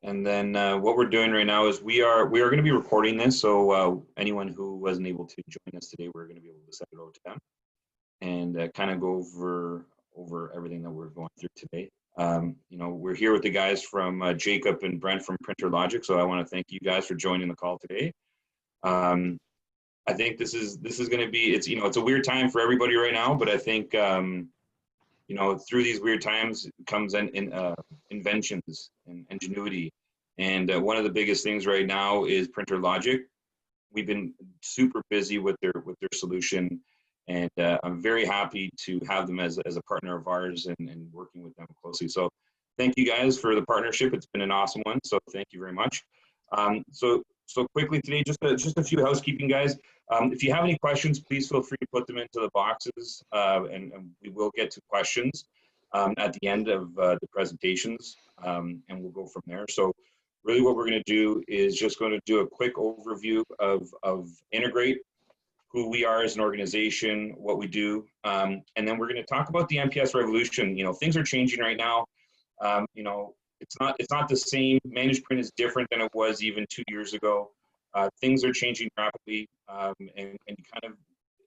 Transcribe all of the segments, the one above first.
And then what we're doing right now is we are going to be recording this. So anyone who wasn't able to join us today, we're going to be able to send it over to them and kind of go over everything that we're going through today. You know, we're here with the guys from Jacob and Brent from PrinterLogic. So I want to thank you guys for joining the call today. I think this is going to be, it's a weird time for everybody right now, but I think you know, through these weird times comes inventions and ingenuity. And one of the biggest things right now is PrinterLogic. We've been super busy with their solution, and I'm very happy to have them as a partner of ours and working with them closely. So thank you guys for the partnership. It's been an awesome one. So thank you very much. So quickly today, just a few housekeeping, guys. If you have any questions, please feel free to put them into the boxes, and we will get to questions at the end of the presentations, and we'll go from there. So really what we're going to do is just going to do a quick overview of INTEGR8, who we are as an organization, what we do, and then we're going to talk about the MPS revolution. You know, things are changing right now. You know, it's not the same. Managed print is different than it was even 2 years ago. Things are changing rapidly, and you kind of,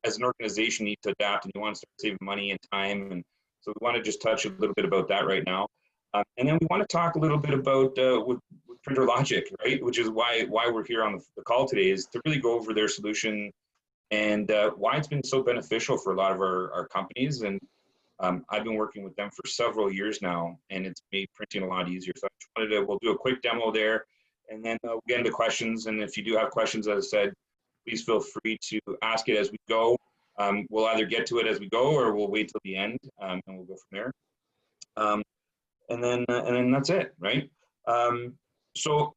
as an organization, need to adapt, and you want to start saving money and time. And so we want to just touch a little bit about that right now. And then we want to talk a little bit about with PrinterLogic, right? Which is why we're here on the call today, is to really go over their solution and why it's been so beneficial for a lot of our companies. And I've been working with them for several years now, and it's made printing a lot easier. So I just wanted to, we'll do a quick demo there, and then we'll get into questions. And if you do have questions, as I said, please feel free to ask it as we go. We'll either get to it as we go, or we'll wait till the end, and we'll go from there. And then that's it, right? So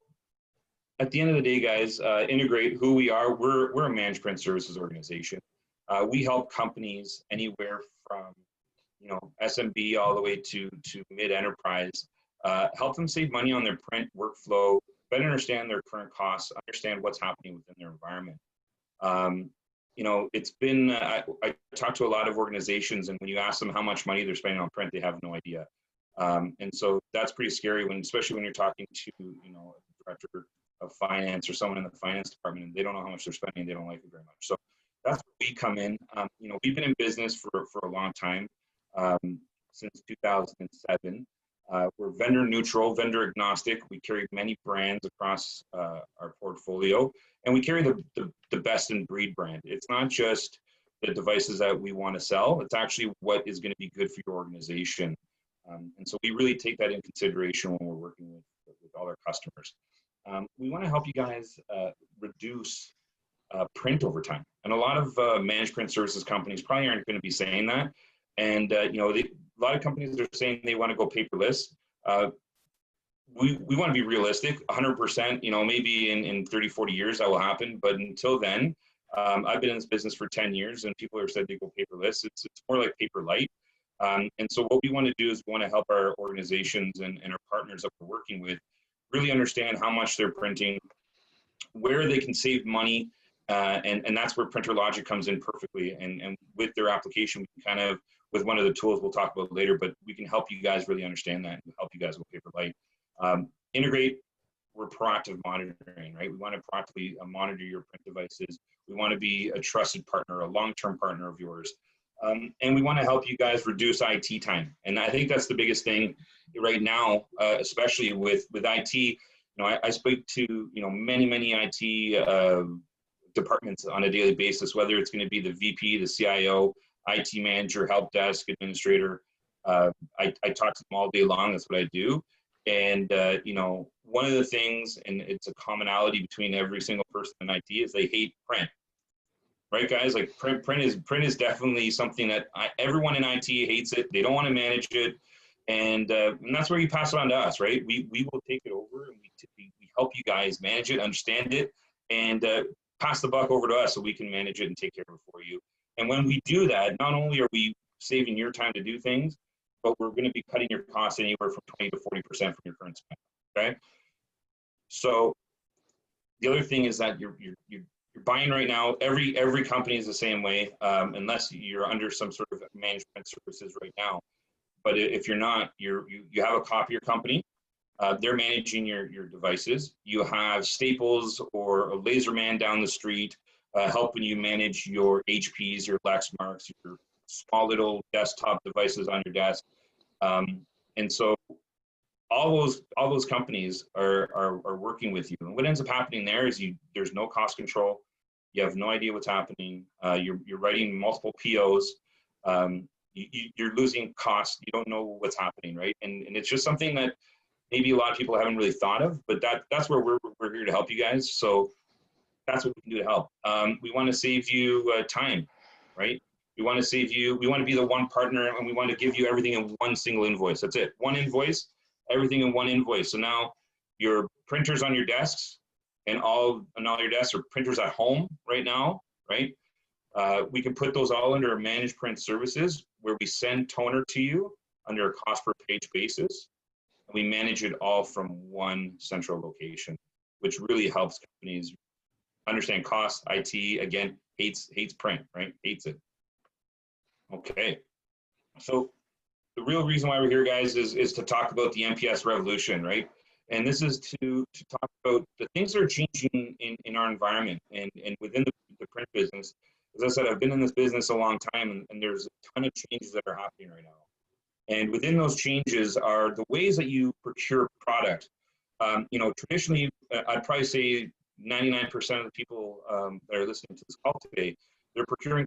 at the end of the day, guys, INTEGR8, who we are, we're a managed print services organization. We help companies anywhere from SMB all the way to mid-enterprise, help them save money on their print workflow, better understand their current costs, understand what's happening within their environment. You know, it's been, I talk to a lot of organizations, and when you ask them how much money they're spending on print, they have no idea. And so that's pretty scary, especially when you're talking to, a director of finance or someone in the finance department, and they don't know how much they're spending, and they don't like it very much. So that's where we come in. We've been in business for a long time. Since 2007. We're vendor neutral, vendor agnostic. We carry many brands across our portfolio, and we carry the best in breed brand. It's not just the devices that we want to sell, it's actually what is going to be good for your organization. And so we really take that in consideration when we're working with all our customers. We want to help you guys reduce print over time. And a lot of managed print services companies probably aren't going to be saying that. And a lot of companies are saying they want to go paperless. We want to be realistic, 100%. Maybe in 30, 40 years that will happen. But until then, I've been in this business for 10 years, and people have said they go paperless. It's more like paper light. And so what we want to do is we want to help our organizations and our partners that we're working with really understand how much they're printing, where they can save money, and that's where PrinterLogic comes in perfectly. And with their application, we can kind of, with one of the tools we'll talk about later, but we can help you guys really understand that and help you guys go paper light. INTEGR8, we're proactive monitoring, right? We want to proactively monitor your print devices. We want to be a trusted partner, a long-term partner of yours. And we want to help you guys reduce IT time. And I think that's the biggest thing right now, especially with IT. I speak to, many IT departments on a daily basis, whether it's going to be the VP, the CIO, IT manager, help desk, administrator. I talk to them all day long. That's what I do. And, one of the things, and it's a commonality between every single person in IT, is they hate print. Right, guys? Like print is definitely something that everyone in IT hates it. They don't want to manage it. And that's where you pass it on to us, right? We will take it over, and we help you guys manage it, understand it, and pass the buck over to us so we can manage it and take care of it for you. And when we do that, not only are we saving your time to do things, but we're going to be cutting your costs anywhere from 20 to 40% from your current spend. Okay. So the other thing is that you're buying right now. Every company is the same way, unless you're under some sort of management services right now. But if you're not, you have a copier company, They're managing your devices. You have Staples or a Laserman down the street helping you manage your HPs, your Lexmarks, your small little desktop devices on your desk. And so all those companies are working with you. And what ends up happening there is there's no cost control. You have no idea what's happening. You're writing multiple POs. You're losing cost. You don't know what's happening, right? And it's just something that maybe a lot of people haven't really thought of, but that's where we're here to help you guys. So that's what we can do to help. We want to save you time, right? We want to be the one partner, and we want to give you everything in one single invoice. That's it. One invoice, everything in one invoice. So now your printers on your desks and all your desks are printers at home right now, right? We can put those all under managed print services where we send toner to you under a cost per page basis. And we manage it all from one central location, which really helps companies understand cost. IT, again, hates print, right? Hates it. Okay. So the real reason why we're here, guys, is to talk about the MPS revolution, right? And this is to talk about the things that are changing in our environment and within the print business. As I said, I've been in this business a long time, and there's a ton of changes that are happening right now. And within those changes are the ways that you procure product. Traditionally, I'd probably say 99% of the people that are listening to this call today, they're procuring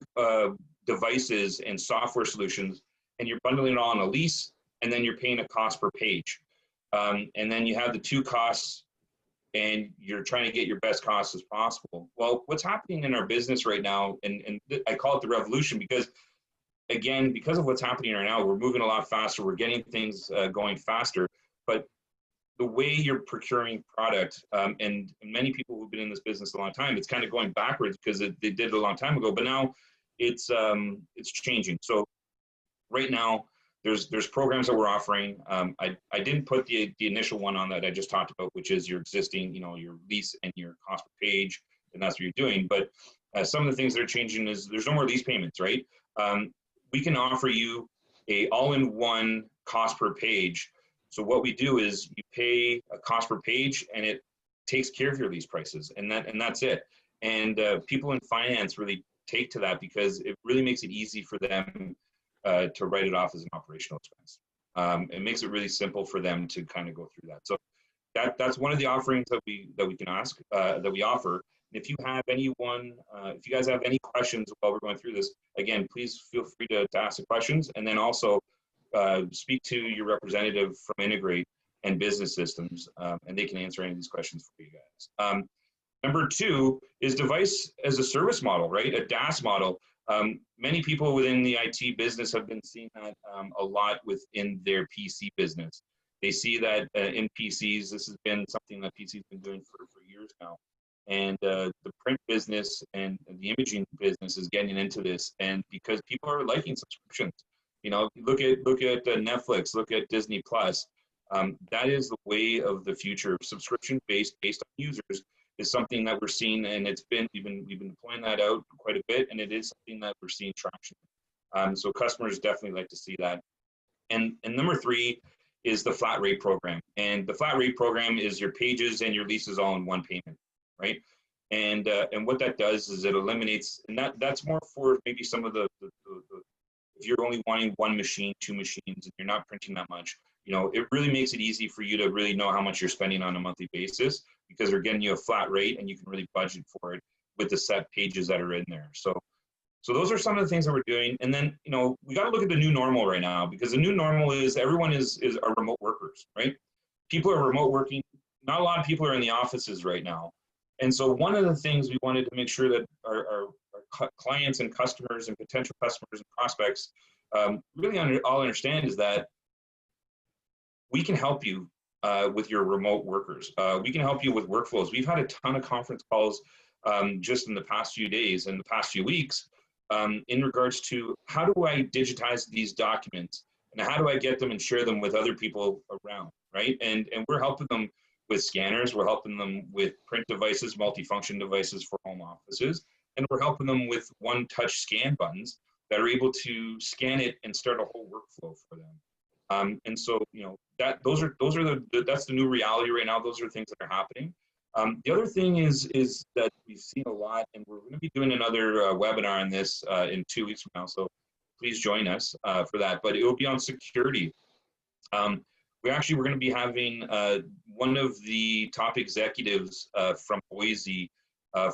devices and software solutions, and you're bundling it all on a lease, and then you're paying a cost per page. And then you have the two costs, and you're trying to get your best costs as possible. Well, what's happening in our business right now, and I call it the revolution because, again, because of what's happening right now, we're moving a lot faster, we're getting things going faster, but the way you're procuring product, and many people who've been in this business a long time, it's kind of going backwards because they did it a long time ago, but now it's changing. So right now, there's programs that we're offering. I didn't put the initial one on that I just talked about, which is your existing, your lease and your cost per page, and that's what you're doing. But some of the things that are changing is there's no more lease payments, right? We can offer you a all-in-one cost per page. So what we do is you pay a cost per page, and it takes care of your lease prices, and that's it. And people in finance really take to that because it really makes it easy for them to write it off as an operational expense. It makes it really simple for them to kind of go through that. So that's one of the offerings that we can ask, that we offer. And if you have anyone, if you guys have any questions while we're going through this, again, please feel free to ask the questions, and then also speak to your representative from INTEGR8 and Business Systems, and they can answer any of these questions for you guys. Number two is device as a service model, right? A DaaS model. Many people within the IT business have been seeing that a lot within their PC business. They see that in PCs, this has been something that PC's been doing for years now. And the print business and the imaging business is getting into this, and because people are liking subscriptions. Look at Netflix, look at Disney Plus. That is the way of the future. Subscription based on users is something that we're seeing, and we've been deploying that out quite a bit, and it is something that we're seeing traction. So customers definitely like to see that. And number three is the flat rate program. And the flat rate program is your pages and your leases all in one payment, right? And what that does is it eliminates, and that's more for maybe some of the if you're only wanting one machine, two machines, and you're not printing that much, it really makes it easy for you to really know how much you're spending on a monthly basis, because they're getting you a flat rate and you can really budget for it with the set pages that are in there. So those are some of the things that we're doing. And then, we got to look at the new normal right now, because the new normal is everyone are remote workers, right? People are remote working. Not a lot of people are in the offices right now. And so one of the things we wanted to make sure that our clients and customers and potential customers and prospects really all understand is that we can help you with your remote workers. We can help you with workflows. We've had a ton of conference calls just in the past few days and the past few weeks in regards to how do I digitize these documents and how do I get them and share them with other people around, right? And we're helping them with scanners, we're helping them with print devices, multifunction devices for home offices, and we're helping them with one-touch scan buttons that are able to scan it and start a whole workflow for them. And so, you know, those are that's the new reality right now. Those are things that are happening. The other thing is that we've seen a lot, and we're going to be doing another webinar on this in 2 weeks from now. So please join us for that. But it will be on security. We're going to be having one of the top executives from Boise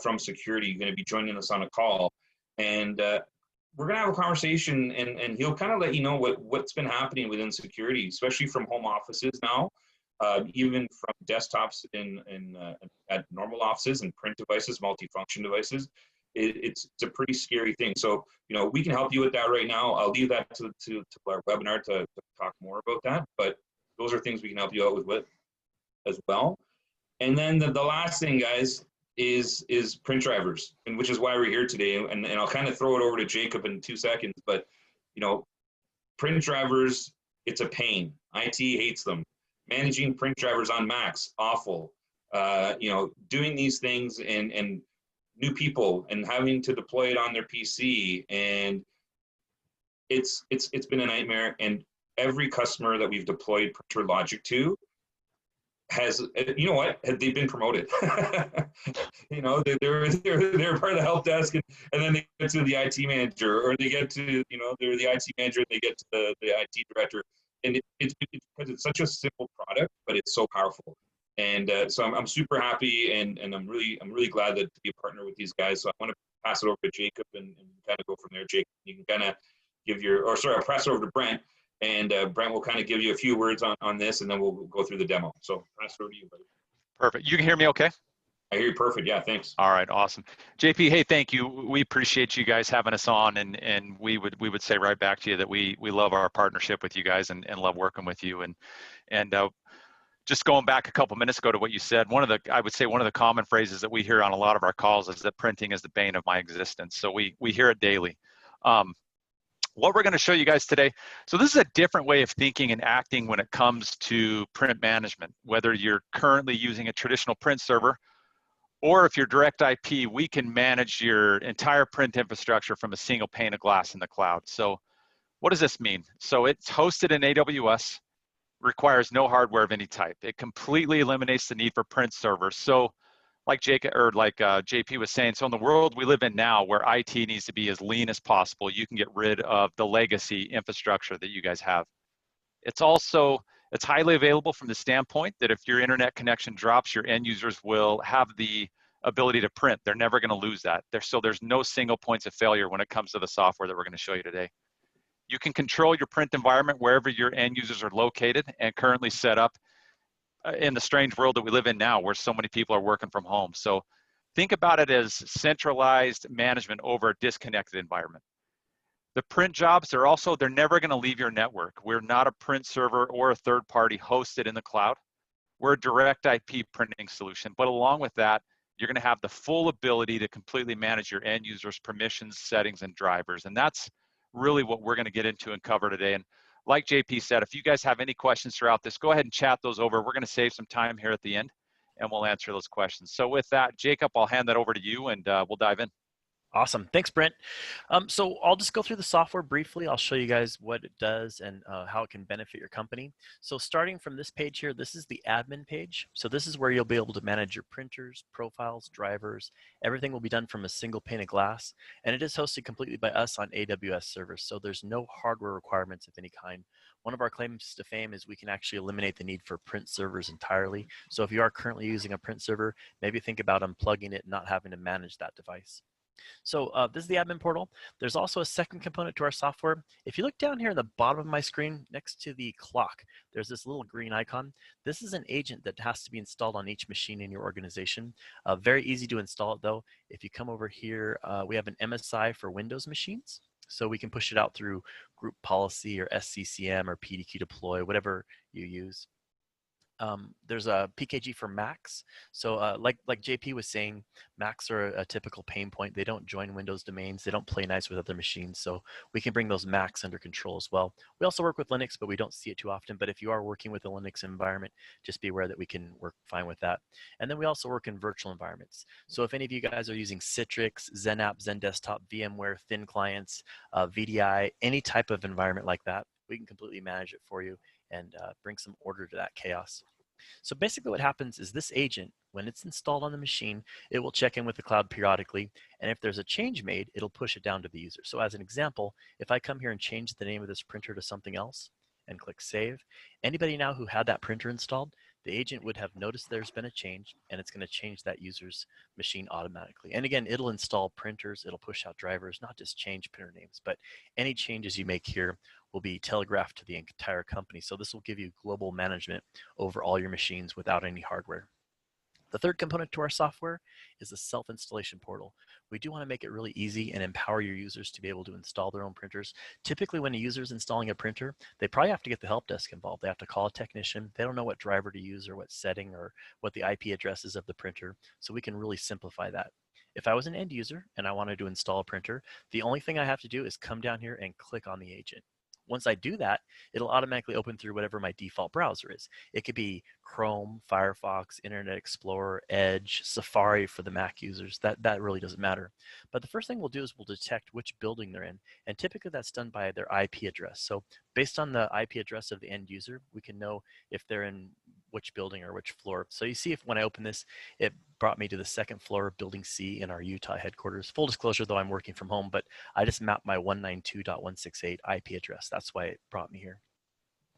from security going to be joining us on a call, and we're going to have a conversation, and he'll kind of let you know what's been happening within security, especially from home offices now, even from desktops at normal offices and print devices, multifunction devices. It's a pretty scary thing. So, you know, we can help you with that right now. I'll leave that to our webinar to talk more about that, but those are things we can help you out with as well. And then the last thing, guys, is print drivers, and which is why we're here today. And I'll kind of throw it over to Jacob in 2 seconds, but, you know, print drivers, it's a pain. IT hates them. Managing print drivers on Macs, awful. You know, doing these things and new people and having to deploy it on their PC, and it's been a nightmare. And every customer that we've deployed PrinterLogic to has, you know what, they've been promoted. You know, they're part of the help desk, and then they get to the IT manager, or they get to, you know, they're the IT manager, and they get to the IT director. And it's because it's such a simple product, but it's so powerful. And so I'm super happy, and I'm really glad to be a partner with these guys. So I want to pass it over to Jacob and kind of go from there. Jacob, you can kind of give I'll pass it over to Brent, and Brent will kind of give you a few words on this, and then we'll go through the demo. So pass it over to you, buddy. Perfect. You can hear me okay? I hear you perfect. Yeah, thanks. All right, awesome. JP, hey, thank you. We appreciate you guys having us on, and we would say right back to you that we love our partnership with you guys and love working with you. And just going back a couple minutes ago to what you said, I would say one of the common phrases that we hear on a lot of our calls is that printing is the bane of my existence. So we hear it daily. What we're going to show you guys today, so this is a different way of thinking and acting when it comes to print management. Whether you're currently using a traditional print server, or if you're direct IP, we can manage your entire print infrastructure from a single pane of glass in the cloud. So what does this mean? So it's hosted in AWS, requires no hardware of any type. It completely eliminates the need for print servers. So like JP was saying, so in the world we live in now, where IT needs to be as lean as possible, you can get rid of the legacy infrastructure that you guys have. It's highly available from the standpoint that if your internet connection drops, your end users will have the ability to print. They're never going to lose that. So there's no single points of failure when it comes to the software that we're going to show you today. You can control your print environment wherever your end users are located and currently set up in the strange world that we live in now, where so many people are working from home. So think about it as centralized management over a disconnected environment. The print jobs, they're never going to leave your network. We're not a print server or a third party hosted in the cloud. We're a direct IP printing solution. But along with that, you're going to have the full ability to completely manage your end users' permissions, settings, and drivers. And that's really what we're going to get into and cover today. And like JP said, if you guys have any questions throughout this, go ahead and chat those over. We're going to save some time here at the end, and we'll answer those questions. So with that, Jacob, I'll hand that over to you, and we'll dive in. Awesome. Thanks, Brent. So I'll just go through the software briefly. I'll show you guys what it does and how it can benefit your company. So starting from this page here, this is the admin page. So this is where you'll be able to manage your printers, profiles, drivers. Everything will be done from a single pane of glass. And it is hosted completely by us on AWS servers. So there's no hardware requirements of any kind. One of our claims to fame is we can actually eliminate the need for print servers entirely. So if you are currently using a print server, maybe think about unplugging it and not having to manage that device. So this is the admin portal. There's also a second component to our software. If you look down here in the bottom of my screen next to the clock, there's this little green icon. This is an agent that has to be installed on each machine in your organization. Very easy to install it though. If you come over here, we have an MSI for Windows machines. So we can push it out through group policy or SCCM or PDQ deploy, whatever you use. There's a PKG for Macs. So like JP was saying, Macs are a typical pain point. They don't join Windows domains. They don't play nice with other machines. So we can bring those Macs under control as well. We also work with Linux, but we don't see it too often. But if you are working with a Linux environment, just be aware that we can work fine with that. And then we also work in virtual environments. So if any of you guys are using Citrix, XenApp, XenDesktop, VMware, thin clients, VDI, any type of environment like that, we can completely manage it for you and bring some order to that chaos. So basically what happens is this agent, when it's installed on the machine, it will check in with the cloud periodically. And if there's a change made, it'll push it down to the user. So as an example, if I come here and change the name of this printer to something else and click save, anybody now who had that printer installed, the agent would have noticed there's been a change, and it's going to change that user's machine automatically. And again, it'll install printers, it'll push out drivers, not just change printer names, but any changes you make here will be telegraphed to the entire company. So this will give you global management over all your machines without any hardware. The third component to our software is the self-installation portal. We do want to make it really easy and empower your users to be able to install their own printers. Typically, when a user is installing a printer, they probably have to get the help desk involved. They have to call a technician. They don't know what driver to use or what setting or what the IP address is of the printer, so we can really simplify that. If I was an end user and I wanted to install a printer, the only thing I have to do is come down here and click on the agent. Once I do that, it'll automatically open through whatever my default browser is. It could be Chrome, Firefox, Internet Explorer, Edge, Safari for the Mac users. That really doesn't matter. But the first thing we'll do is we'll detect which building they're in. And typically that's done by their IP address. So based on the IP address of the end user, we can know if they're in which building or which floor. So you see if when I open this, it brought me to the second floor of Building C in our Utah headquarters. Full disclosure, though, I'm working from home, but I just mapped my 192.168 IP address. That's why it brought me here.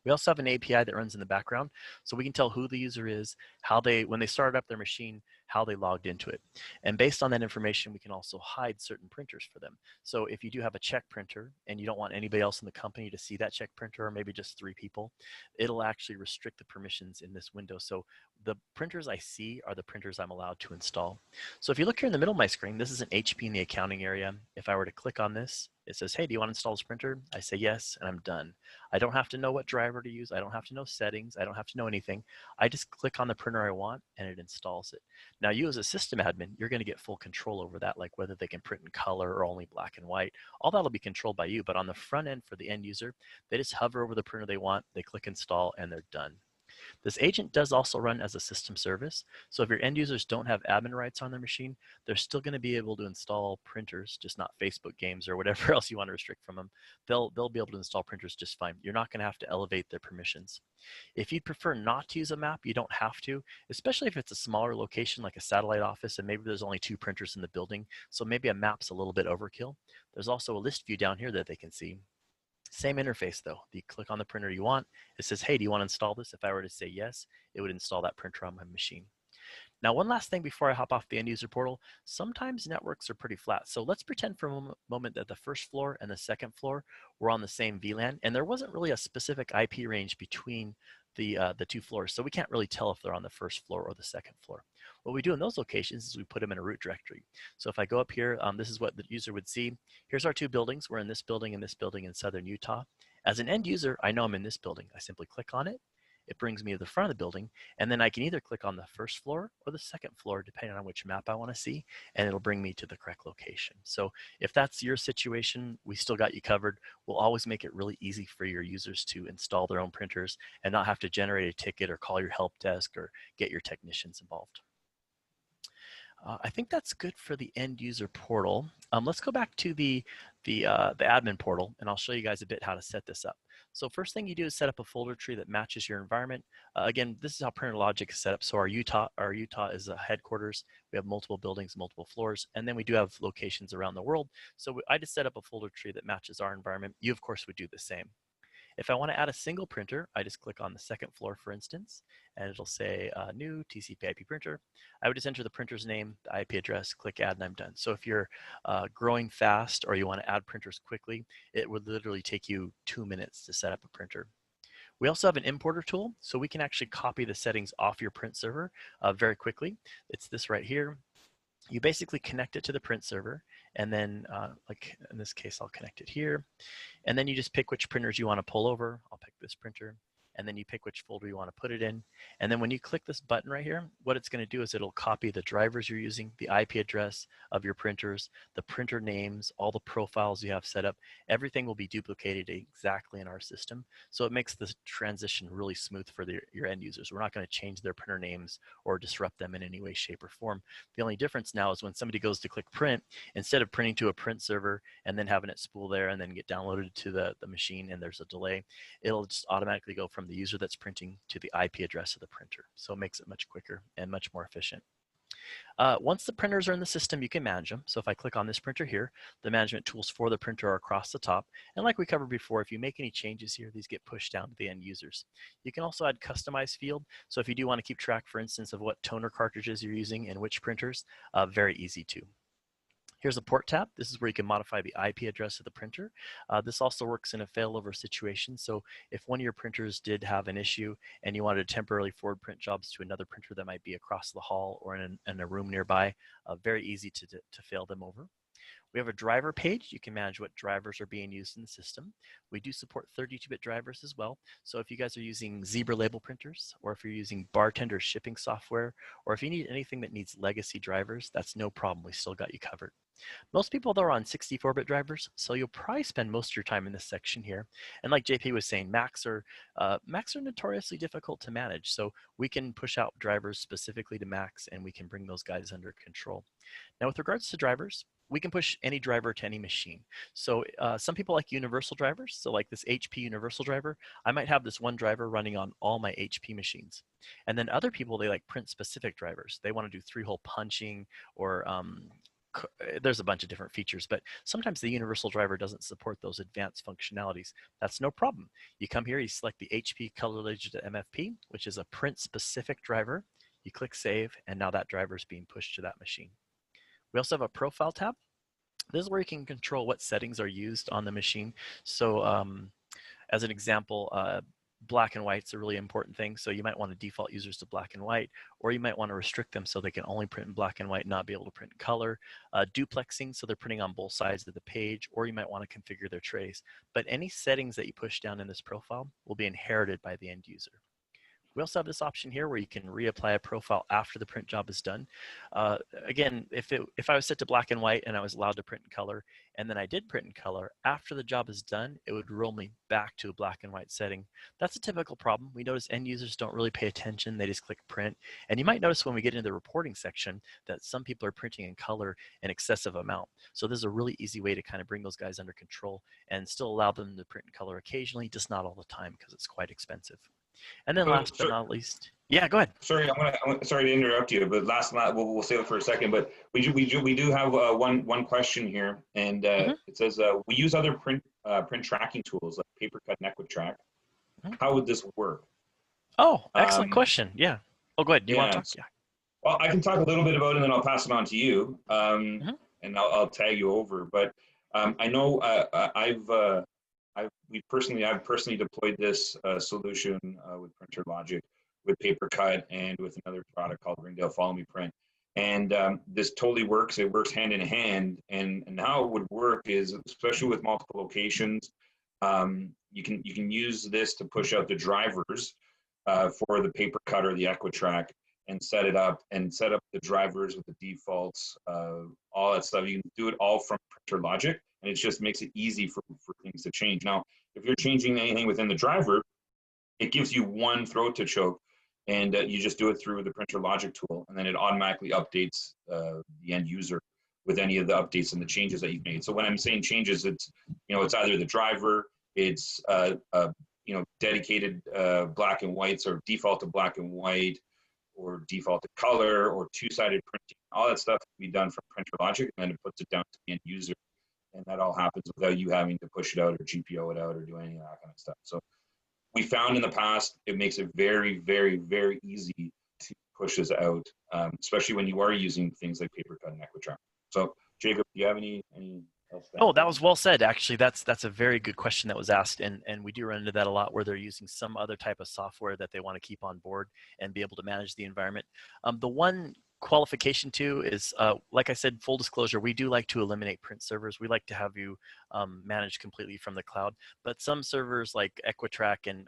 We also have an API that runs in the background, so we can tell who the user is, how they, when they started up their machine, how they logged into it. And based on that information, we can also hide certain printers for them. So if you do have a check printer and you don't want anybody else in the company to see that check printer, or maybe just 3 people, it'll actually restrict the permissions in this window. So the printers I see are the printers I'm allowed to install. So if you look here in the middle of my screen, this is an HP in the accounting area. If I were to click on this, it says, hey, do you want to install this printer? I say yes, and I'm done. I don't have to know what driver to use. I don't have to know settings. I don't have to know anything. I just click on the printer I want, and it installs it. Now, you as a system admin, you're going to get full control over that, like whether they can print in color or only black and white. All that will be controlled by you, but on the front end for the end user, they just hover over the printer they want, they click install, and they're done. This agent does also run as a system service. So if your end users don't have admin rights on their machine, they're still going to be able to install printers, just not Facebook games or whatever else you want to restrict from them. They'll be able to install printers just fine. You're not going to have to elevate their permissions. If you'd prefer not to use a map, you don't have to, especially if it's a smaller location like a satellite office and maybe there's only 2 printers in the building. So maybe a map's a little bit overkill. There's also a list view down here that they can see. Same interface though. You click on the printer you want. It says, hey, do you want to install this? If I were to say yes, it would install that printer on my machine. Now, one last thing before I hop off the end user portal, sometimes networks are pretty flat. So let's pretend for a moment that the first floor and the second floor were on the same VLAN, and there wasn't really a specific IP range between the 2 floors. So we can't really tell if they're on the first floor or the second floor. What we do in those locations is we put them in a root directory. So if I go up here, this is what the user would see. Here's our 2 buildings. We're in this building and this building in southern Utah. As an end user, I know I'm in this building. I simply click on it. It brings me to the front of the building, and then I can either click on the first floor or the second floor, depending on which map I want to see, and it'll bring me to the correct location. So if that's your situation, we still got you covered. We'll always make it really easy for your users to install their own printers and not have to generate a ticket or call your help desk or get your technicians involved. I think that's good for the end user portal. Let's go back to the admin portal, and I'll show you guys a bit how to set this up. So first thing you do is set up a folder tree that matches your environment. Again, this is how PrinterLogic is set up. So our Utah is a headquarters. We have multiple buildings, multiple floors, and then we do have locations around the world. So I just set up a folder tree that matches our environment. You, of course, would do the same. If I want to add a single printer, I just click on the second floor, for instance, and it'll say new TCP/IP printer. I would just enter the printer's name, the IP address, click add, and I'm done. So if you're growing fast or you want to add printers quickly, it would literally take you 2 minutes to set up a printer. We also have an importer tool, so we can actually copy the settings off your print server very quickly. It's this right here. You basically connect it to the print server, and then like in this case, I'll connect it here. And then you just pick which printers you want to pull over. I'll pick this printer, and then you pick which folder you want to put it in. And then when you click this button right here, what it's going to do is it'll copy the drivers you're using, the IP address of your printers, the printer names, all the profiles you have set up. Everything will be duplicated exactly in our system. So it makes the transition really smooth for your end users. We're not going to change their printer names or disrupt them in any way, shape, or form. The only difference now is when somebody goes to click print, instead of printing to a print server and then having it spool there and then get downloaded to the machine and there's a delay, it'll just automatically go from the user that's printing to the IP address of the printer. So it makes it much quicker and much more efficient. Once the printers are in the system, you can manage them. So if I click on this printer here, the management tools for the printer are across the top. And like we covered before, if you make any changes here, these get pushed down to the end users. You can also add customize field. So if you do want to keep track, for instance, of what toner cartridges you're using and which printers, very easy too. Here's a port tab. This is where you can modify the IP address of the printer. This also works in a failover situation. So if one of your printers did have an issue and you wanted to temporarily forward print jobs to another printer that might be across the hall or in a room nearby, very easy to fail them over. We have a driver page. You can manage what drivers are being used in the system. We do support 32-bit drivers as well. So if you guys are using Zebra label printers, or if you're using Bartender shipping software, or if you need anything that needs legacy drivers, that's no problem. We still got you covered. Most people, though, are on 64-bit drivers, so you'll probably spend most of your time in this section here. And like JP was saying, Macs are notoriously difficult to manage, so we can push out drivers specifically to Macs, and we can bring those guys under control. Now, with regards to drivers, we can push any driver to any machine. So some people like universal drivers. So like this HP universal driver, I might have this one driver running on all my HP machines. And then other people, they like print specific drivers. They want to do 3-hole punching or there's a bunch of different features, but sometimes the universal driver doesn't support those advanced functionalities. That's no problem. You come here, you select the HP color ledger MFP, which is a print specific driver. You click save, and now that driver is being pushed to that machine. We also have a profile tab. This is where you can control what settings are used on the machine. So as an example, black and white's a really important thing. So you might want to default users to black and white, or you might want to restrict them so they can only print in black and white, not be able to print in color. Duplexing, so they're printing on both sides of the page, or you might want to configure their trays. But any settings that you push down in this profile will be inherited by the end user. We also have this option here where you can reapply a profile after the print job is done. Again, if I was set to black and white and I was allowed to print in color, and then I did print in color, after the job is done, it would roll me back to a black and white setting. That's a typical problem. We notice end users don't really pay attention. They just click print. And you might notice when we get into the reporting section that some people are printing in color an excessive amount. So this is a really easy way to kind of bring those guys under control and still allow them to print in color occasionally, just not all the time because it's quite expensive. And then last but not least, yeah, go ahead. Sorry, sorry to interrupt you, but we'll save it for a second. But we do have one question here, and it says we use other print tracking tools like PaperCut and EquiTrack. How would this work? Oh, excellent question. Yeah. Oh, go ahead. Do you want to talk? Yeah. Well, I can talk a little bit about it, and then I'll pass it on to you, and I'll tag you over. But I know I've personally deployed this solution with PrinterLogic, with PaperCut, and with another product called Ringdale Follow Me Print. And this totally works. It works hand in hand. And how it would work is, especially with multiple locations, you can use this to push out the drivers for the PaperCut or the EquiTrack and set it up and set up the drivers with the defaults, all that stuff. You can do it all from PrinterLogic, and it just makes it easy for things to change. Now, if you're changing anything within the driver, it gives you one throat to choke, and you just do it through the PrinterLogic tool, and then it automatically updates the end user with any of the updates and the changes that you've made. So when I'm saying changes, it's it's either the driver, it's dedicated black and whites or default to black and white, or default to color, or two-sided printing. All that stuff can be done from PrinterLogic, and then it puts it down to the end user. And that all happens without you having to push it out or GPO it out or do any of that kind of stuff. So we found in the past, it makes it very, very, very easy to push this out, especially when you are using things like PaperCut and EquiTrack. So Jacob, do you have any else? Oh, that was well said. Actually, that's a very good question that was asked. And we do run into that a lot where they're using some other type of software that they want to keep on board and be able to manage the environment. The one qualification too is, like I said, full disclosure, we do like to eliminate print servers. We like to have you managed completely from the cloud. But some servers like Equitrack and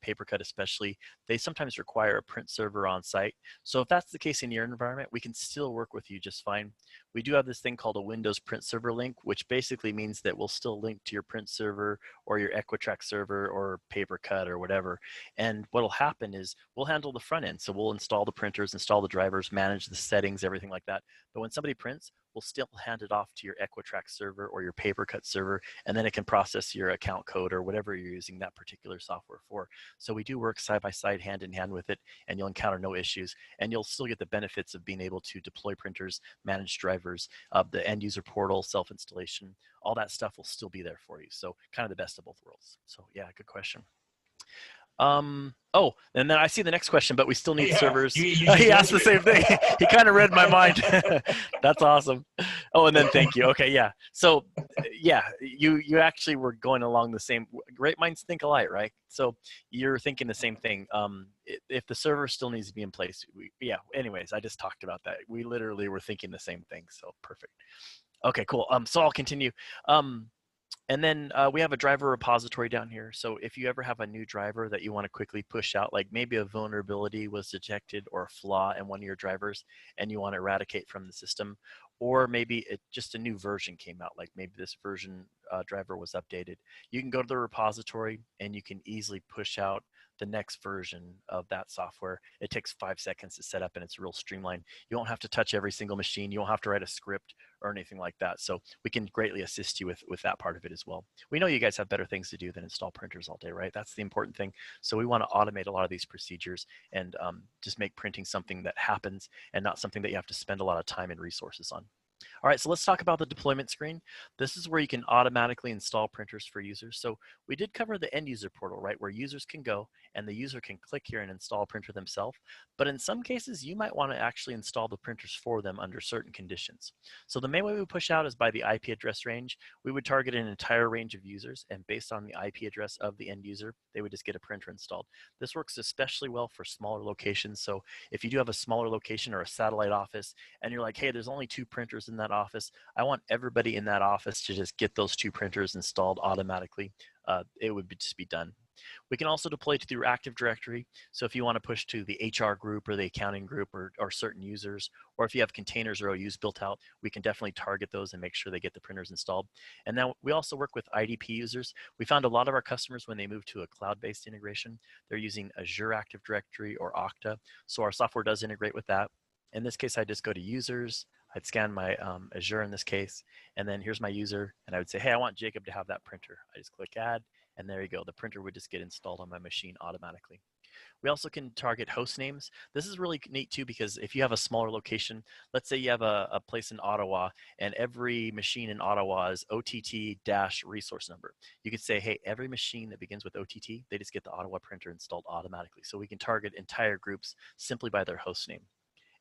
Papercut especially, they sometimes require a print server on site. So if that's the case in your environment, we can still work with you just fine. We do have this thing called a Windows print server link, which basically means that we'll still link to your print server or your Equitrack server or Papercut or whatever. And what'll happen is we'll handle the front end. So we'll install the printers, install the drivers, manage the settings, everything like that. But when somebody prints, we'll still hand it off to your Equitrack server or your Papercut server, and then it can process your account code or whatever you're using that particular software for. So we do work side by side, hand in hand with it, and you'll encounter no issues. And you'll still get the benefits of being able to deploy printers, manage drivers, the end user portal, self-installation, all that stuff will still be there for you. So kind of the best of both worlds. So yeah, good question. Oh, and then I see the next question, but we still need servers. He asked the same thing. He kind of read my mind. That's awesome. Oh, and then thank you. Okay, yeah. So yeah, you actually were going along the same. Great minds think alike, right? So you're thinking the same thing. If the server still needs to be in place, yeah. Anyways, I just talked about that. We literally were thinking the same thing. So perfect. Okay, cool. So I'll continue. And then we have a driver repository down here. So if you ever have a new driver that you want to quickly push out, like maybe a vulnerability was detected or a flaw in one of your drivers and you want to eradicate from the system, or maybe just a new version came out, like maybe this version driver was updated, you can go to the repository and you can easily push out the next version of that software. It takes 5 seconds to set up and it's real streamlined. You won't have to touch every single machine. You won't have to write a script or anything like that. So we can greatly assist you with that part of it as well. We know you guys have better things to do than install printers all day, right? That's the important thing. So we want to automate a lot of these procedures and just make printing something that happens and not something that you have to spend a lot of time and resources on. All right, so let's talk about the deployment screen. This is where you can automatically install printers for users. So we did cover the end user portal, right, where users can go and the user can click here and install a printer themselves. But in some cases, you might want to actually install the printers for them under certain conditions. So the main way we push out is by the IP address range. We would target an entire range of users, and based on the IP address of the end user, they would just get a printer installed. This works especially well for smaller locations. So if you do have a smaller location or a satellite office, and you're like, hey, there's only 2 printers in that office, I want everybody in that office to just get those 2 printers installed automatically. It would just be done. We can also deploy through Active Directory. So if you want to push to the HR group or the accounting group or certain users, or if you have containers or OUs built out, we can definitely target those and make sure they get the printers installed. And then we also work with IDP users. We found a lot of our customers, when they move to a cloud-based integration, they're using Azure Active Directory or Okta. So our software does integrate with that. In this case, I just go to users. I'd scan my Azure in this case, and then here's my user, and I would say, hey, I want Jacob to have that printer. I just click add, and there you go. The printer would just get installed on my machine automatically. We also can target host names. This is really neat too, because if you have a smaller location, let's say you have a place in Ottawa and every machine in Ottawa is OTT-resource number. You could say, hey, every machine that begins with OTT, they just get the Ottawa printer installed automatically. So we can target entire groups simply by their host name.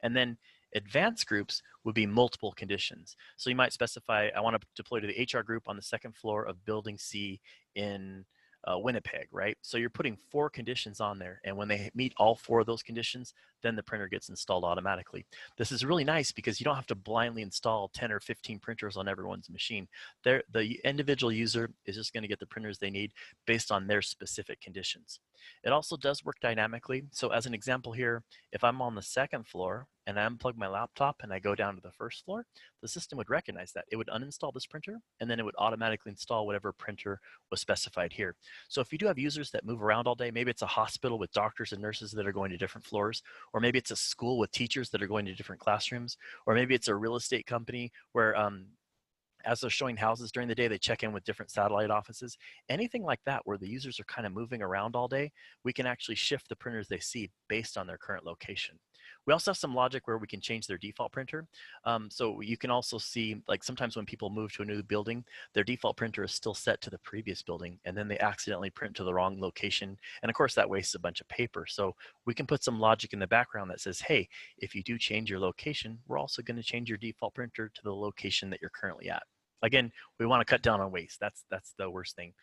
And then advanced groups would be multiple conditions. So you might specify, I want to deploy to the HR group on the 2nd floor of building C in Winnipeg, right? So you're putting 4 conditions on there, and when they meet all 4 of those conditions, then the printer gets installed automatically. This is really nice because you don't have to blindly install 10 or 15 printers on everyone's machine. The individual user is just going to get the printers they need based on their specific conditions. It also does work dynamically. So as an example here, if I'm on the 2nd floor and I unplug my laptop and I go down to the 1st floor, the system would recognize that. It would uninstall this printer, and then it would automatically install whatever printer was specified here. So if you do have users that move around all day, maybe it's a hospital with doctors and nurses that are going to different floors, or maybe it's a school with teachers that are going to different classrooms, or maybe it's a real estate company where as they're showing houses during the day, they check in with different satellite offices. Anything like that where the users are kind of moving around all day, we can actually shift the printers they see based on their current location. We also have some logic where we can change their default printer. So you can also see, like sometimes when people move to a new building, their default printer is still set to the previous building, and then they accidentally print to the wrong location. And of course that wastes a bunch of paper. So we can put some logic in the background that says, hey, if you do change your location, we're also going to change your default printer to the location that you're currently at. Again, we want to cut down on waste. That's the worst thing.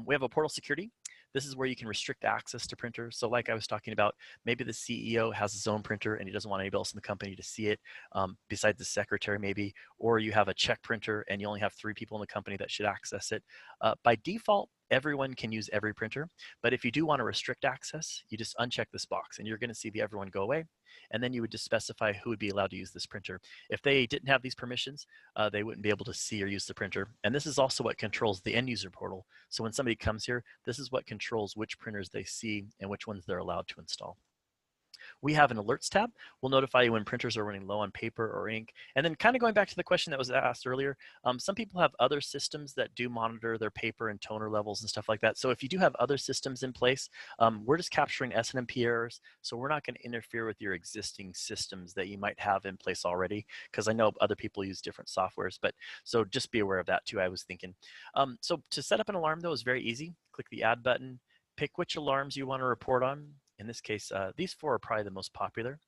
We have a portal security. This is where you can restrict access to printers. So like I was talking about, maybe the CEO has his own printer and he doesn't want anybody else in the company to see it, besides the secretary maybe, or you have a check printer and you only have 3 people in the company that should access it. By default, everyone can use every printer, but if you do want to restrict access, you just uncheck this box and you're going to see the everyone go away, and then you would just specify who would be allowed to use this printer. If they didn't have these permissions, they wouldn't be able to see or use the printer. And this is also what controls the end user portal. So when somebody comes here, this is what controls which printers they see and which ones they're allowed to install. We have an alerts tab. We'll notify you when printers are running low on paper or ink. And then kind of going back to the question that was asked earlier, some people have other systems that do monitor their paper and toner levels and stuff like that. So if you do have other systems in place, we're just capturing SNMP errors. So we're not going to interfere with your existing systems that you might have in place already, because I know other people use different softwares, but so just be aware of that too, I was thinking. So to set up an alarm though is very easy. Click the add button, pick which alarms you want to report on. In this case, these 4 are probably the most popular.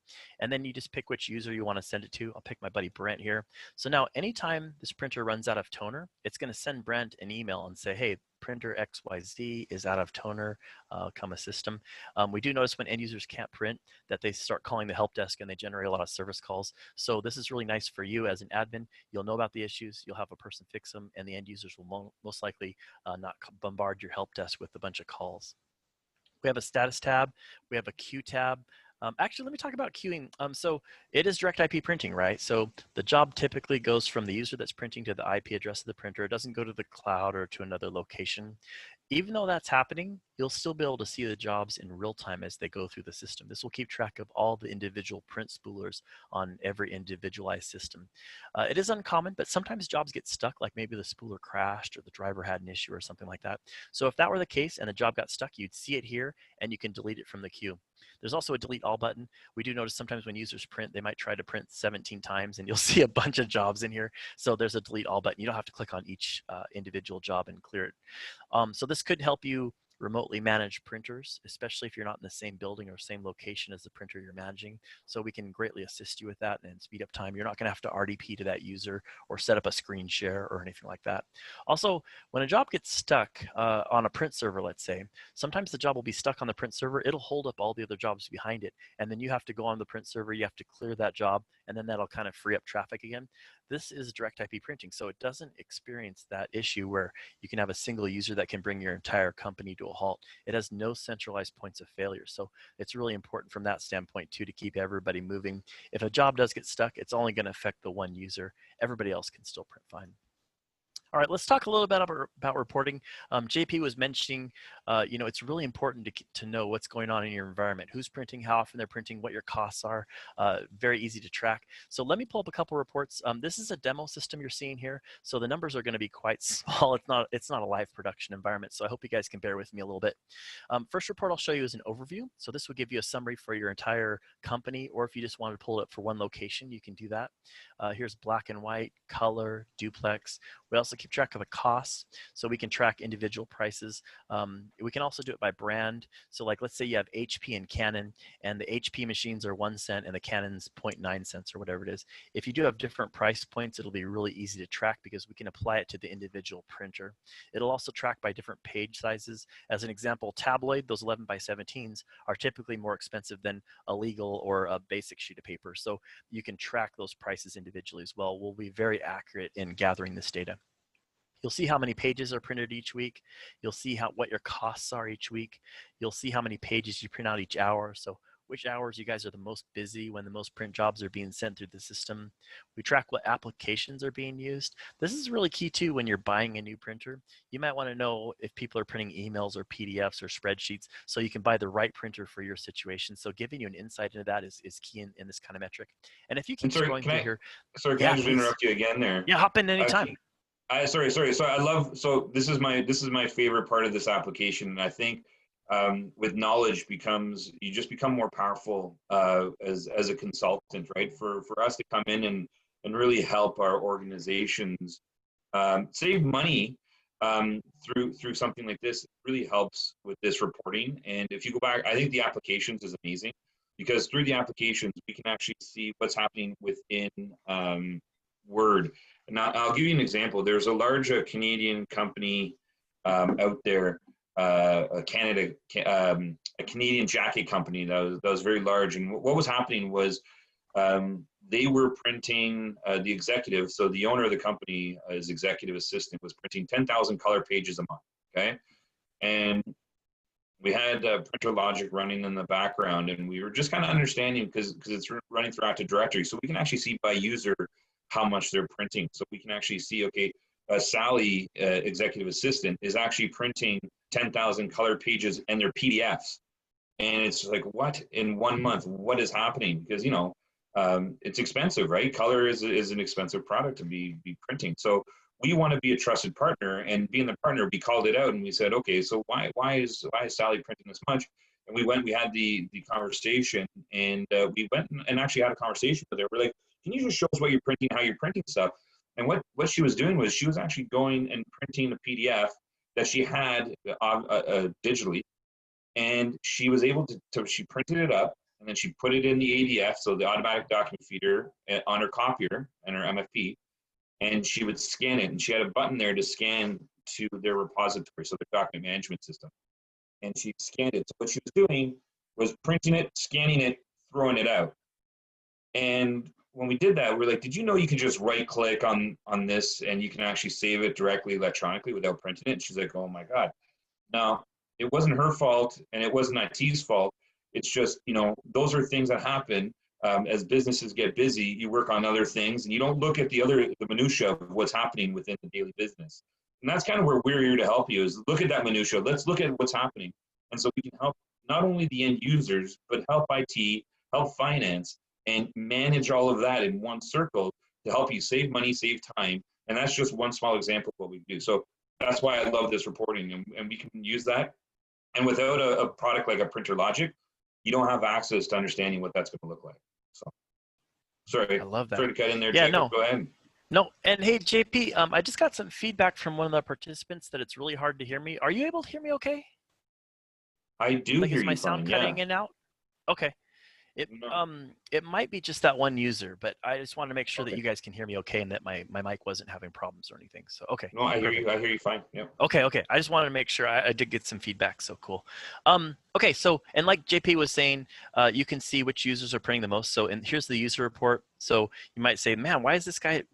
And then you just pick which user you want to send it to. I'll pick my buddy Brent here. So now anytime this printer runs out of toner, it's going to send Brent an email and say, hey, printer XYZ is out of toner, comma system. We do notice when end users can't print that they start calling the help desk and they generate a lot of service calls. So this is really nice for you as an admin. You'll know about the issues, you'll have a person fix them, and the end users will most likely not bombard your help desk with a bunch of calls. We have a status tab. We have a queue tab. Actually, let me talk about queuing. So it is direct IP printing, right? So the job typically goes from the user that's printing to the IP address of the printer. It doesn't go to the cloud or to another location. Even though that's happening, you'll still be able to see the jobs in real time as they go through the system. This will keep track of all the individual print spoolers on every individualized system. It is uncommon, but sometimes jobs get stuck, like maybe the spooler crashed or the driver had an issue or something like that. So if that were the case and the job got stuck, you'd see it here and you can delete it from the queue. There's also a delete all button. We do notice sometimes when users print, they might try to print 17 times and you'll see a bunch of jobs in here. So there's a delete all button. You don't have to click on each individual job and clear it. So this could help you remotely manage printers, especially if you're not in the same building or same location as the printer you're managing. So we can greatly assist you with that and speed up time. You're not going to have to RDP to that user or set up a screen share or anything like that. Also, when a job gets stuck on a print server, let's say, sometimes the job will be stuck on the print server. It'll hold up all the other jobs behind it. And then you have to go on the print server, you have to clear that job, and then that'll kind of free up traffic again. This is direct IP printing, so it doesn't experience that issue where you can have a single user that can bring your entire company to a halt. It has no centralized points of failure, so it's really important from that standpoint too to keep everybody moving. If a job does get stuck, it's only going to affect the one user. Everybody else can still print fine. All right, let's talk a little bit about reporting. JP was mentioning, it's really important to know what's going on in your environment, who's printing, how often they're printing, what your costs are. Very easy to track. So let me pull up a couple reports. This is a demo system you're seeing here, so the numbers are going to be quite small. It's not a live production environment, so I hope you guys can bear with me a little bit. First report I'll show you is an overview. So this will give you a summary for your entire company, or if you just want to pull it up for one location, you can do that. Here's black and white, color, duplex. We also keep track of the costs, so we can track individual prices. We can also do it by brand. So like, let's say you have HP and Canon, and the HP machines are 1 cent and the Canon's 0.9 cents or whatever it is. If you do have different price points, it'll be really easy to track because we can apply it to the individual printer. It'll also track by different page sizes. As an example, tabloid, those 11 by 17s are typically more expensive than a legal or a basic sheet of paper. So you can track those prices individually as well. We'll be very accurate in gathering this data. You'll see how many pages are printed each week. You'll see what your costs are each week. You'll see how many pages you print out each hour. So which hours you guys are the most busy when the most print jobs are being sent through the system. We track what applications are being used. This is really key too when you're buying a new printer. You might want to know if people are printing emails or PDFs or spreadsheets so you can buy the right printer for your situation. So giving you an insight into that is key in this kind of metric. And if you keep scrolling through here. Sorry, can I just interrupt you again there? Yeah, hop in anytime. Sorry. So this is my favorite part of this application. And I think with knowledge you just become more powerful as a consultant, right? For us to come in and really help our organizations save money through something like this, it really helps with this reporting. And if you go back, I think the applications is amazing because through the applications we can actually see what's happening within Word. And I'll give you an example. There's a large Canadian company out there a Canadian jacket company that was very large. And what was happening was they were printing the executive. So the owner of the company, his executive assistant, was printing 10,000 color pages a month. Okay, and we had PrinterLogic running in the background, and we were just kind of understanding because it's running through Active Directory, so we can actually see by user how much they're printing. So we can actually see, okay, Sally, executive assistant, is actually printing 10,000 color pages and they're PDFs. And it's like, what, in 1 month, what is happening? Because, you know, it's expensive, right? Color is an expensive product to be printing. So we want to be a trusted partner, and being the partner, we called it out and we said, okay, so why is Sally printing this much? And we had the conversation, and we went and actually had a conversation with her. We're like, can you just show us what you're printing, how you're printing stuff? And what she was doing was she was actually going and printing a PDF that she had digitally, and she was able to she printed it up, and then she put it in the ADF, so the automatic document feeder, on her copier and her MFP, and she would scan it, and she had a button there to scan to their repository, so their document management system. And she scanned it. So what she was doing was printing it, scanning it, throwing it out. And when we did that, we're like, did you know you can just right click on this and you can actually save it directly electronically without printing it? And she's like, oh my God. Now, it wasn't her fault and it wasn't IT's fault. It's just, you know, those are things that happen. As businesses get busy, you work on other things and you don't look at the minutia of what's happening within the daily business. And that's kind of where we're here to help you, is look at that minutia. Let's look at what's happening. And so we can help not only the end users, but help IT, help finance, and manage all of that in one circle to help you save money, save time. And that's just one small example of what we do. So that's why I love this reporting, and we can use that. And without a product like a PrinterLogic, you don't have access to understanding what that's going to look like. So, sorry, I love that. Sorry to cut in there, Yeah, Jacob. no. Go ahead. No, and hey, JP, I just got some feedback from one of the participants that it's really hard to hear me. Are you able to hear me okay? I do Like, hear is you my sound fine, cutting yeah. in and out? Okay. It might be just that one user, but I just want to make sure that you guys can hear me okay and that my mic wasn't having problems or anything. So, okay. No, I hear perfect. you. I hear you fine. Yeah. Okay. I just wanted to make sure I did get some feedback. So cool. Okay. So, and like JP was saying, you can see which users are printing the most. So, and here's the user report. So you might say, man, why is this guy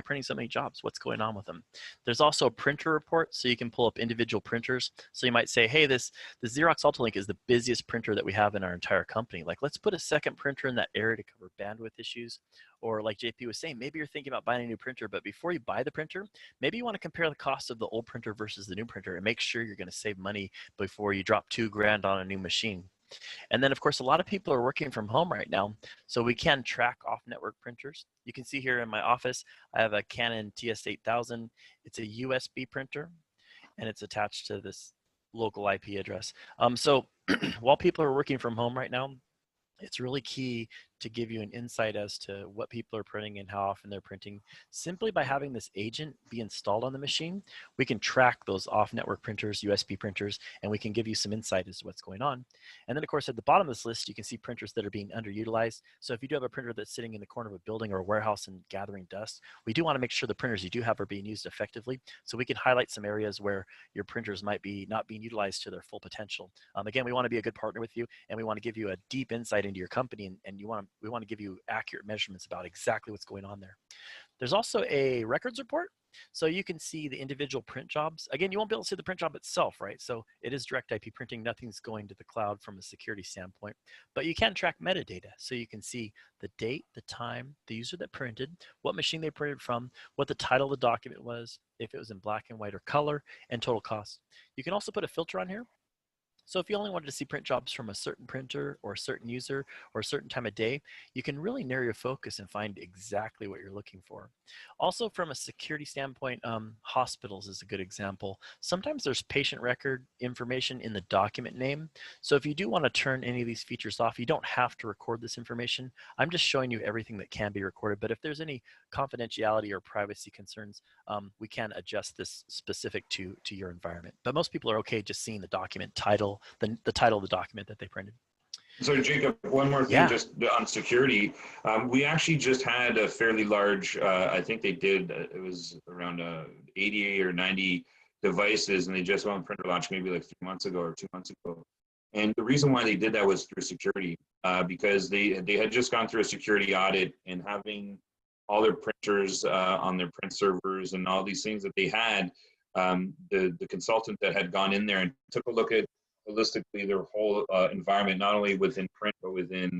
printing so many jobs? What's going on with him? There's also a printer report. So you can pull up individual printers. So you might say, hey, the Xerox Ultralink is the busiest printer that we have in our entire company. Like, let's put a second printer in that area to cover bandwidth issues. Or like JP was saying, maybe you're thinking about buying a new printer, but before you buy the printer, maybe you want to compare the cost of the old printer versus the new printer and make sure you're going to save money before you drop $2,000 on a new machine. And then, of course, a lot of people are working from home right now, so we can track off-network printers. You can see here in my office, I have a Canon TS8000. It's a USB printer, and it's attached to this local IP address. So while people are working from home right now, it's really key to give you an insight as to what people are printing and how often they're printing. Simply by having this agent be installed on the machine, we can track those off-network printers, USB printers, and we can give you some insight as to what's going on. And then, of course, at the bottom of this list, you can see printers that are being underutilized. So if you do have a printer that's sitting in the corner of a building or a warehouse and gathering dust, we do want to make sure the printers you do have are being used effectively. So we can highlight some areas where your printers might be not being utilized to their full potential. Again, we want to be a good partner with you, and we want to give you a deep insight into your company, and we want to give you accurate measurements about exactly what's going on there. There's also a records report. So you can see the individual print jobs. Again, you won't be able to see the print job itself, right? So it is direct IP printing. Nothing's going to the cloud from a security standpoint, but you can track metadata. So you can see the date, the time, the user that printed, what machine they printed from, what the title of the document was, if it was in black and white or color, and total cost. You can also put a filter on here. So if you only wanted to see print jobs from a certain printer or a certain user or a certain time of day, you can really narrow your focus and find exactly what you're looking for. Also, from a security standpoint, hospitals is a good example. Sometimes there's patient record information in the document name. So if you do want to turn any of these features off, you don't have to record this information. I'm just showing you everything that can be recorded. But if there's any confidentiality or privacy concerns, we can adjust this specific to your environment. But most people are okay just seeing the document title, the title of the document that they printed. So Jacob, one more thing just on security. We actually just had a fairly large, I think they did, it was around 80 or 90 devices, and they just went on PrinterLogic maybe like 3 months ago or 2 months ago. And the reason why they did that was through security, because they had just gone through a security audit, and having all their printers on their print servers and all these things that they had, the consultant that had gone in there and took a look at holistically their whole environment, not only within print, but within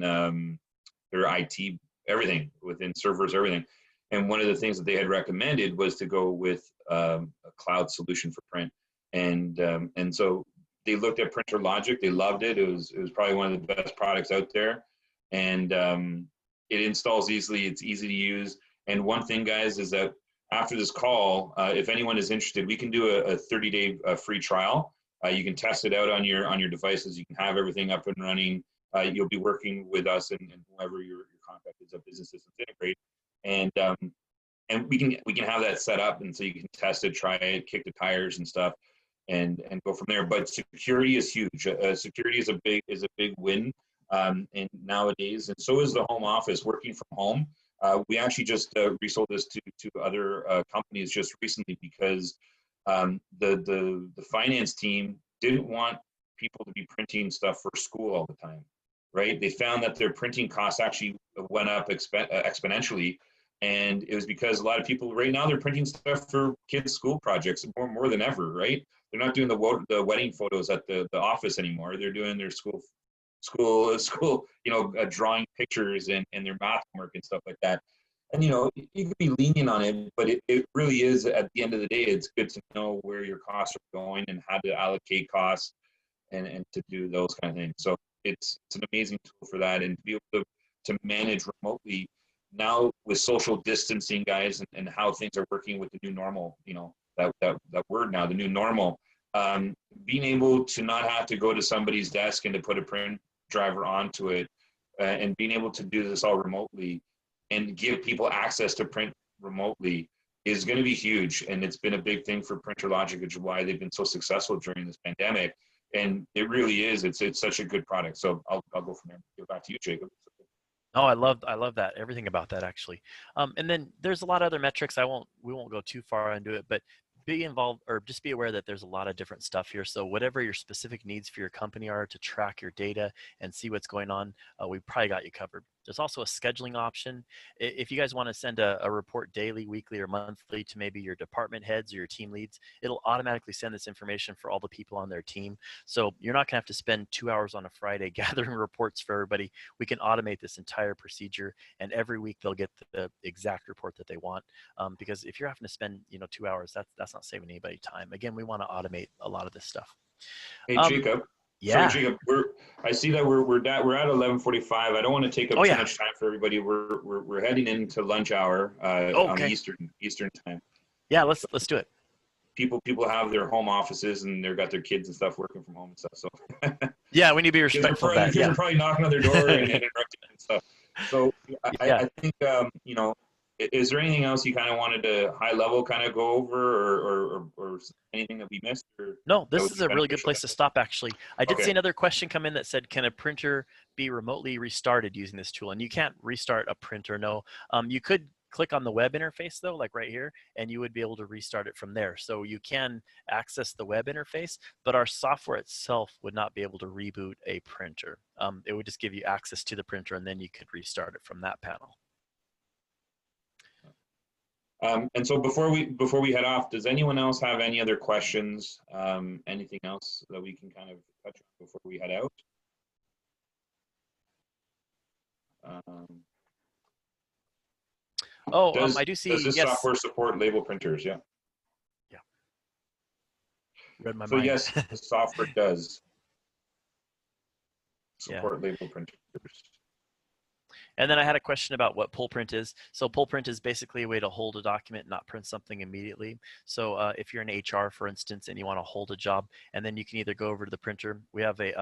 their IT, everything, within servers, everything. And one of the things that they had recommended was to go with a cloud solution for print. And so they looked at PrinterLogic. They loved it. It was probably one of the best products out there. And it installs easily. It's easy to use. And one thing, guys, is that after this call, if anyone is interested, we can do a 30-day free trial. You can test it out on your devices. You can have everything up and running. You'll be working with us and whoever your contact is at Business Systems Integrate, and we can have that set up, and so you can test it, try it, kick the tires and stuff, and go from there. But security is huge. Security is a big win, and nowadays, and so is the home office, working from home. We actually just resold this to other companies just recently, because the finance team didn't want people to be printing stuff for school all the time, right? They found that their printing costs actually went up exponentially, and it was because a lot of people right now, they're printing stuff for kids' school projects more than ever, right? They're not doing the wedding photos at the office anymore. They're doing their school, drawing pictures and their math homework and stuff like that. And, you can be lenient on it, but it really is, at the end of the day, it's good to know where your costs are going and how to allocate costs and to do those kind of things. So it's an amazing tool for that, and to be able to manage remotely now with social distancing, guys, and how things are working with the new normal, that word now, the new normal, being able to not have to go to somebody's desk and to put a print driver onto it, and being able to do this all remotely and give people access to print remotely is going to be huge. And it's been a big thing for PrinterLogic, which is why they've been so successful during this pandemic. And it really is, it's such a good product. So I'll go from there. Go back to you, Jacob. Oh, I love that. Everything about that, actually. And then there's a lot of other metrics. We won't go too far into it, but be involved, or just be aware that there's a lot of different stuff here. So whatever your specific needs for your company are to track your data and see what's going on, we probably got you covered. There's also a scheduling option. If you guys want to send a report daily, weekly, or monthly to maybe your department heads or your team leads, it'll automatically send this information for all the people on their team. So you're not going to have to spend 2 hours on a Friday gathering reports for everybody. We can automate this entire procedure, and every week they'll get the exact report that they want. Because if you're having to spend 2 hours, that's not saving anybody time. Again, we want to automate a lot of this stuff. Hey, Jacob. Yeah. Sorry, Jacob. I see that we're at 11:45. I don't want to take up too much time for everybody. We're heading into lunch hour on Eastern time. Yeah, let's do it. People have their home offices, and they've got their kids and stuff working from home and stuff. So yeah, we need to be respectful of that. Kids are probably knocking on their door and interrupting and stuff. So I think is there anything else you kind of wanted to high level kind of go over, or anything that we missed? No, this is a really good place to stop, actually. I did see another question come in that said, can a printer be remotely restarted using this tool? And you can't restart a printer, no. You could click on the web interface, though, like right here, and you would be able to restart it from there. So you can access the web interface, but our software itself would not be able to reboot a printer. It would just give you access to the printer, and then you could restart it from that panel. And so before we head off, does anyone else have any other questions? Anything else that we can kind of touch on before we head out? I do see. Does this software support label printers? Yeah. Yeah. Read my mind. So yes, the software does support label printers. And then I had a question about what pull print is. So pull print is basically a way to hold a document, not print something immediately. So if you're in HR, for instance, and you want to hold a job, and then you can either go over to the printer. We have a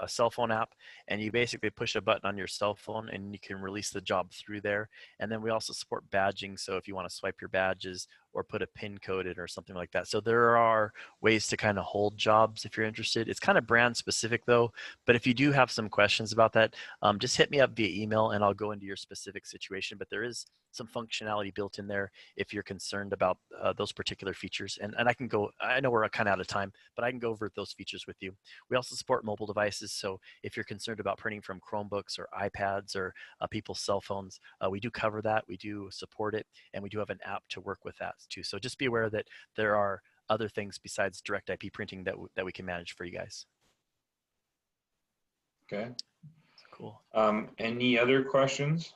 cell phone app, and you basically push a button on your cell phone and you can release the job through there. And then we also support badging. So if you want to swipe your badges or put a pin code in or something like that. So there are ways to kind of hold jobs if you're interested. It's kind of brand specific though, but if you do have some questions about that, just hit me up via email and I'll go into your specific situation. But there is some functionality built in there if you're concerned about those particular features. And I can go, I know we're kind of out of time, but I can go over those features with you. We also support mobile devices. So if you're concerned about printing from Chromebooks or iPads or people's cell phones, we do cover that. We do support it. And we do have an app to work with that too. So just be aware that there are other things besides direct IP printing that we can manage for you guys. Okay. Cool. Any other questions?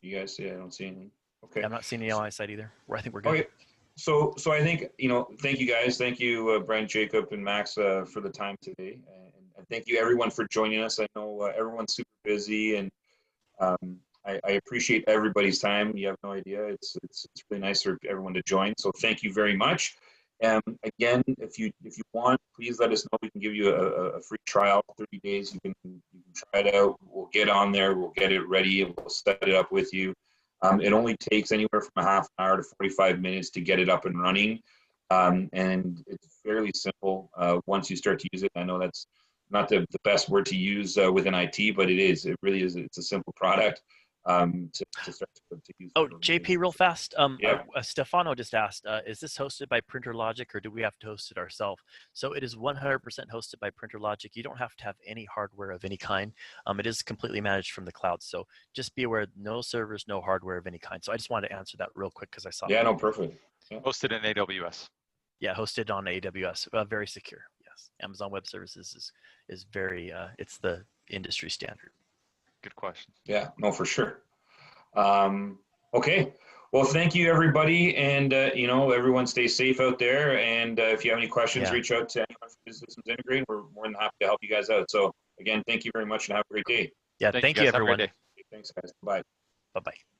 You guys see? I don't see anything. Okay. Yeah, I'm not seeing any on my side either. I think we're good. Okay. So I think, thank you guys. Thank you, Brent, Jacob, and Max for the time today. And thank you everyone for joining us. I know everyone's super busy, and I appreciate everybody's time. You have no idea. It's really nice for everyone to join. So thank you very much. Again, if you want, please let us know. We can give you a free trial, 30 days. You can try it out. We'll get on there. We'll get it ready. We'll set it up with you. It only takes anywhere from a half an hour to 45 minutes to get it up and running. And it's fairly simple once you start to use it. I know that's not the best word to use within IT, but it is. It really is. It's a simple product to start to use. Oh, JP, real fast. Yeah. Stefano just asked, is this hosted by PrinterLogic or do we have to host it ourselves? So it is 100% hosted by PrinterLogic. You don't have to have any hardware of any kind. It is completely managed from the cloud. So just be aware, no servers, no hardware of any kind. So I just wanted to answer that real quick because I saw. Yeah, no, perfect. Yeah. Hosted in AWS. Yeah, hosted on AWS. Very secure. Yes, Amazon Web Services is very. It's the industry standard. Good question. Yeah, no, for sure. Okay. Well, thank you, everybody. And, everyone stay safe out there. And if you have any questions, reach out to anyone from Business Systems Integrated. We're more than happy to help you guys out. So, again, thank you very much and have a great day. Yeah, thank you, everyone. Thanks, guys. Bye. Bye-bye.